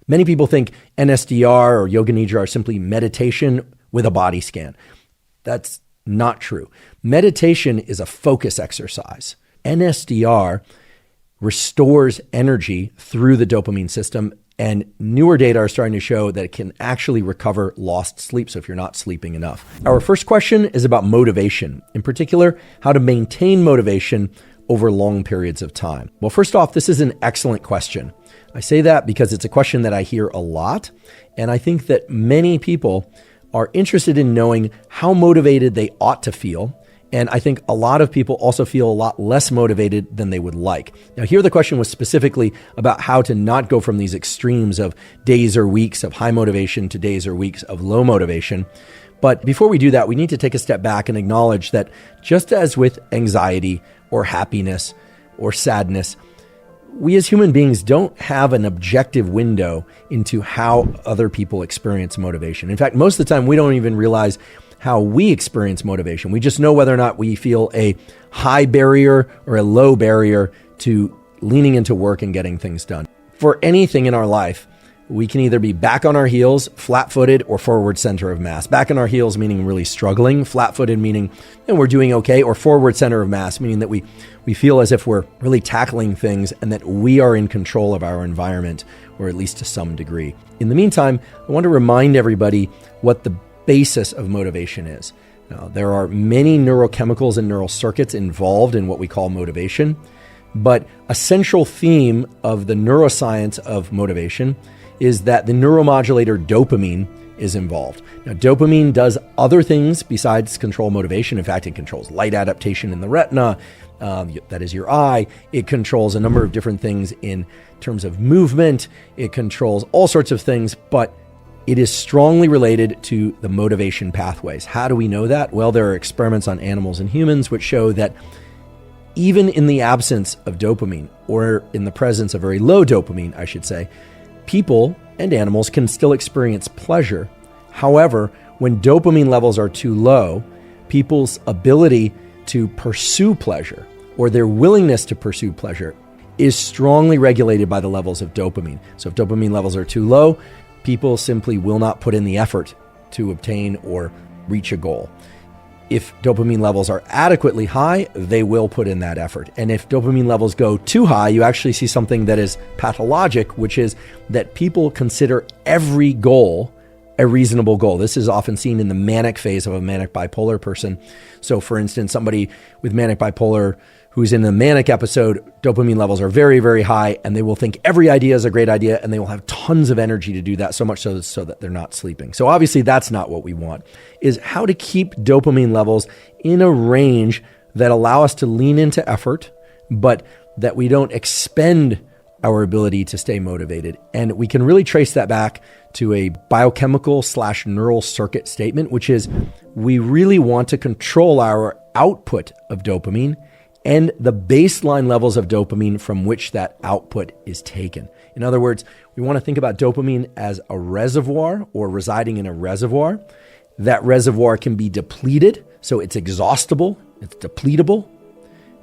Many people think NSDR or yoga nidra are simply meditation with a body scan. That's not true. Meditation is a focus exercise. NSDR restores energy through the dopamine system, and newer data are starting to show that it can actually recover lost sleep, so if you're not sleeping enough. Our first question is about motivation, in particular, how to maintain motivation over long periods of time. Well, first off, this is an excellent question. I say that because it's a question that I hear a lot, and I think that many people are interested in knowing how motivated they ought to feel. And I think a lot of people also feel a lot less motivated than they would like. Now, here the question was specifically about how to not go from these extremes of days or weeks of high motivation to days or weeks of low motivation. But before we do that, we need to take a step back and acknowledge that just as with anxiety or happiness or sadness, we as human beings don't have an objective window into how other people experience motivation. In fact, most of the time, we don't even realize how we experience motivation. We just know whether or not we feel a high barrier or a low barrier to leaning into work and getting things done. For anything in our life, we can either be back on our heels, flat-footed, or forward center of mass. Back on our heels meaning really struggling, flat-footed meaning we're doing okay, or forward center of mass meaning that we feel as if we're really tackling things and that we are in control of our environment, or at least to some degree. In the meantime, I want to remind everybody what the basis of motivation is. Now, there are many neurochemicals and neural circuits involved in what we call motivation, but a central theme of the neuroscience of motivation is that the neuromodulator dopamine is involved. Now, dopamine does other things besides control motivation. In fact, it controls light adaptation in the retina, that is your eye. It controls a number of different things in terms of movement. It controls all sorts of things, but it is strongly related to the motivation pathways. How do we know that? Well, there are experiments on animals and humans which show that even in the absence of dopamine, or in the presence of very low dopamine, I should say, people and animals can still experience pleasure. However, when dopamine levels are too low, people's ability to pursue pleasure, or their willingness to pursue pleasure, is strongly regulated by the levels of dopamine. So if dopamine levels are too low, people simply will not put in the effort to obtain or reach a goal. If dopamine levels are adequately high, they will put in that effort. And if dopamine levels go too high, you actually see something that is pathologic, which is that people consider every goal a reasonable goal. This is often seen in the manic phase of a manic bipolar person. So for instance, somebody with manic bipolar who's in a manic episode, dopamine levels are very, very high, and they will think every idea is a great idea, and they will have tons of energy to do that, so much so that they're not sleeping. So obviously that's not what we want, is how to keep dopamine levels in a range that allow us to lean into effort, but that we don't expend our ability to stay motivated. And we can really trace that back to a biochemical/neural circuit statement, which is we really want to control our output of dopamine and the baseline levels of dopamine from which that output is taken. In other words, we want to think about dopamine as a reservoir, or residing in a reservoir. That reservoir can be depleted, so it's exhaustible, it's depletable,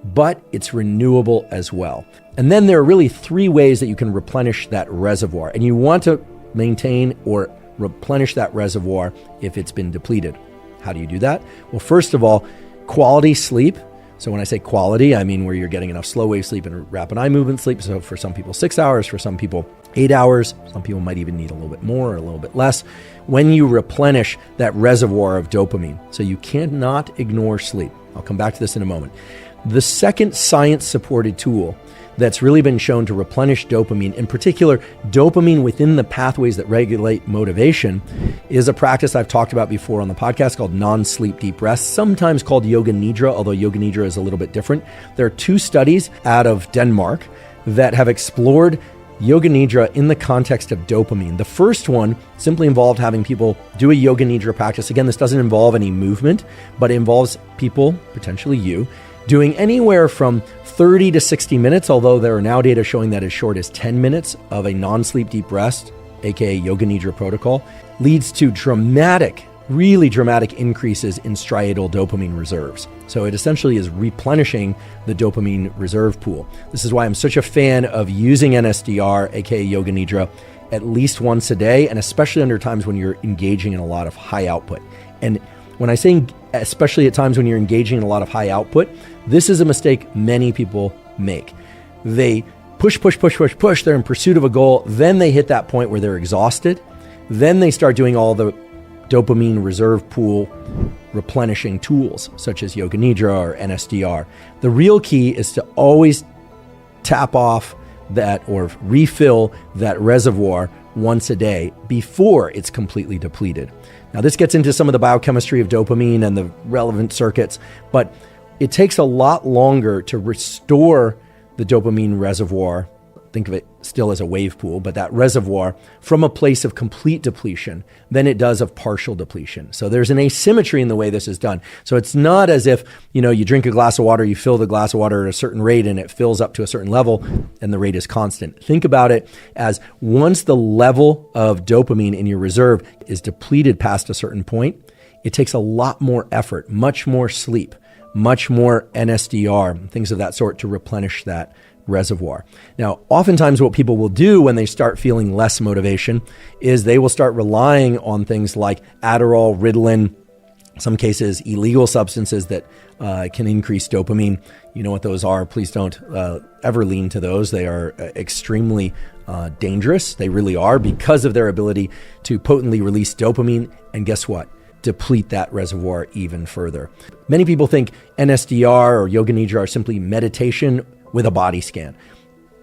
but it's renewable as well. And then there are really three ways that you can replenish that reservoir. And you want to maintain or replenish that reservoir if it's been depleted. How do you do that? Well, first of all, quality sleep. So when I say quality, I mean where you're getting enough slow wave sleep and rapid eye movement sleep. So for some people, 6 hours, for some people, 8 hours. Some people might even need a little bit more or a little bit less. When you replenish that reservoir of dopamine, so you cannot ignore sleep. I'll come back to this in a moment. The second science-supported tool that's really been shown to replenish dopamine, in particular dopamine within the pathways that regulate motivation, is a practice I've talked about before on the podcast called non-sleep deep rest, sometimes called yoga nidra, although yoga nidra is a little bit different. There are 2 studies out of Denmark that have explored yoga nidra in the context of dopamine. The first one simply involved having people do a yoga nidra practice. Again, this doesn't involve any movement, but it involves people, potentially you, doing anywhere from 30 to 60 minutes, although there are now data showing that as short as 10 minutes of a non-sleep deep rest, aka yoga nidra protocol, leads to really dramatic increases in striatal dopamine reserves. So it essentially is replenishing the dopamine reserve pool. This is why I'm such a fan of using NSDR, aka yoga nidra, at least once a day, and especially under times when you're engaging in a lot of high output. And when I say especially at times when you're engaging in a lot of high output, this is a mistake many people make. They push. They're in pursuit of a goal. Then they hit that point where they're exhausted. Then they start doing all the dopamine reserve pool replenishing tools, such as yoga nidra or NSDR. The real key is to always tap off that or refill that reservoir once a day before it's completely depleted. Now, this gets into some of the biochemistry of dopamine and the relevant circuits, but it takes a lot longer to restore the dopamine reservoir. Think of it still as a wave pool, but that reservoir from a place of complete depletion than it does of partial depletion. So there's an asymmetry in the way this is done. So it's not as if, you drink a glass of water, you fill the glass of water at a certain rate and it fills up to a certain level and the rate is constant. Think about it as once the level of dopamine in your reserve is depleted past a certain point, it takes a lot more effort, much more sleep, much more NSDR, things of that sort to replenish that reservoir. Now, oftentimes what people will do when they start feeling less motivation is they will start relying on things like Adderall, Ritalin, some cases illegal substances that can increase dopamine. You know what those are. Please don't ever lean to those. They are extremely dangerous. They really are, because of their ability to potently release dopamine. And guess what? Deplete that reservoir even further. Many people think NSDR or yoga nidra are simply meditation with a body scan.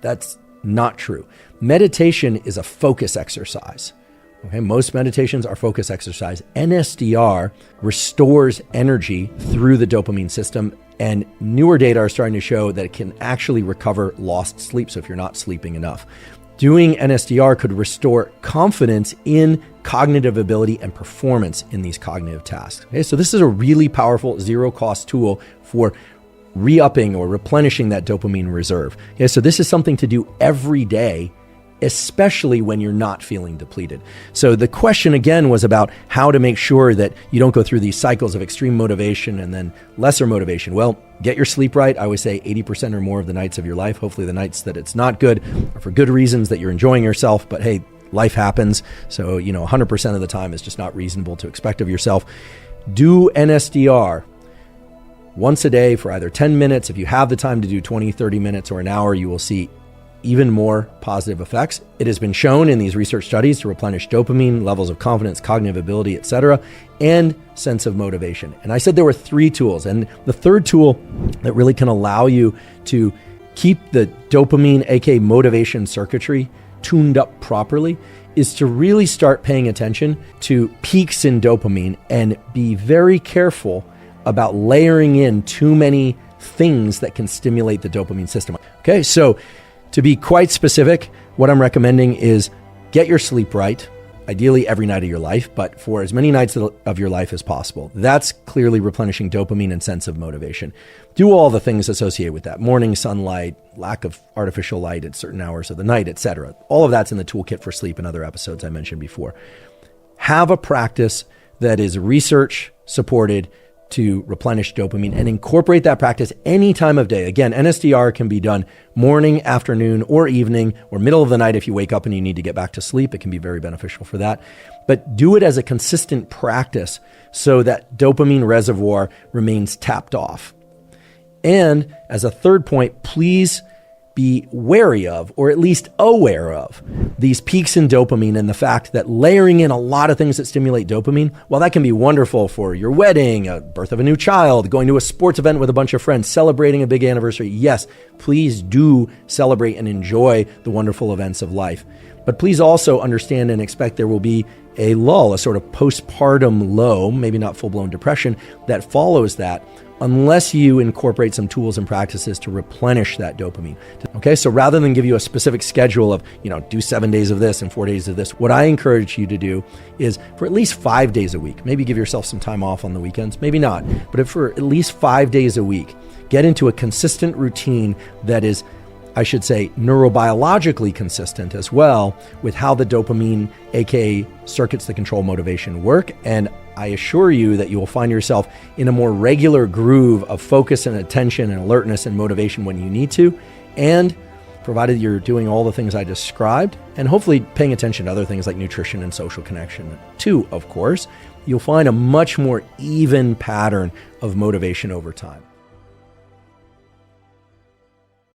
That's not true. Meditation is a focus exercise. Okay, most meditations are focus exercise. NSDR restores energy through the dopamine system, and newer data are starting to show that it can actually recover lost sleep. So if you're not sleeping enough, doing NSDR could restore confidence in cognitive ability and performance in these cognitive tasks. Okay, so this is a really powerful zero-cost tool for re-upping or replenishing that dopamine reserve. Okay, so this is something to do every day, especially when you're not feeling depleted. So the question again was about how to make sure that you don't go through these cycles of extreme motivation and then lesser motivation. Well, get your sleep right. I always say 80% or more of the nights of your life. Hopefully the nights that it's not good are for good reasons, that you're enjoying yourself, but hey, life happens. So, 100% of the time is just not reasonable to expect of yourself. Do NSDR once a day for either 10 minutes. If you have the time to do 20, 30 minutes or an hour, you will see even more positive effects. It has been shown in these research studies to replenish dopamine, levels of confidence, cognitive ability, etc., and sense of motivation. And I said there were 3 tools. And the third tool that really can allow you to keep the dopamine, aka motivation circuitry, tuned up properly is to really start paying attention to peaks in dopamine and be very careful about layering in too many things that can stimulate the dopamine system. Okay, so to be quite specific, what I'm recommending is get your sleep right, ideally every night of your life, but for as many nights of your life as possible. That's clearly replenishing dopamine and sense of motivation. Do all the things associated with that: morning sunlight, lack of artificial light at certain hours of the night, etc. All of that's in the toolkit for sleep and other episodes I mentioned before. Have a practice that is research supported to replenish dopamine and incorporate that practice any time of day. Again, NSDR can be done morning, afternoon, or evening, or middle of the night if you wake up and you need to get back to sleep. It can be very beneficial for that. But do it as a consistent practice so that dopamine reservoir remains tapped off. And as a third point, please be wary of, or at least aware of, these peaks in dopamine and the fact that layering in a lot of things that stimulate dopamine, while that can be wonderful for your wedding, a birth of a new child, going to a sports event with a bunch of friends, celebrating a big anniversary, yes, please do celebrate and enjoy the wonderful events of life. But please also understand and expect there will be a lull, a sort of postpartum low, maybe not full-blown depression, that follows that, unless you incorporate some tools and practices to replenish that dopamine. Okay, so rather than give you a specific schedule of, do 7 days of this and 4 days of this, what I encourage you to do is for at least 5 days a week, maybe give yourself some time off on the weekends, maybe not, but for at least 5 days a week, get into a consistent routine that is, I should say, neurobiologically consistent as well with how the dopamine, aka circuits that control motivation, work. And I assure you that you will find yourself in a more regular groove of focus and attention and alertness and motivation when you need to. And provided you're doing all the things I described, and hopefully paying attention to other things like nutrition and social connection too, of course, you'll find a much more even pattern of motivation over time.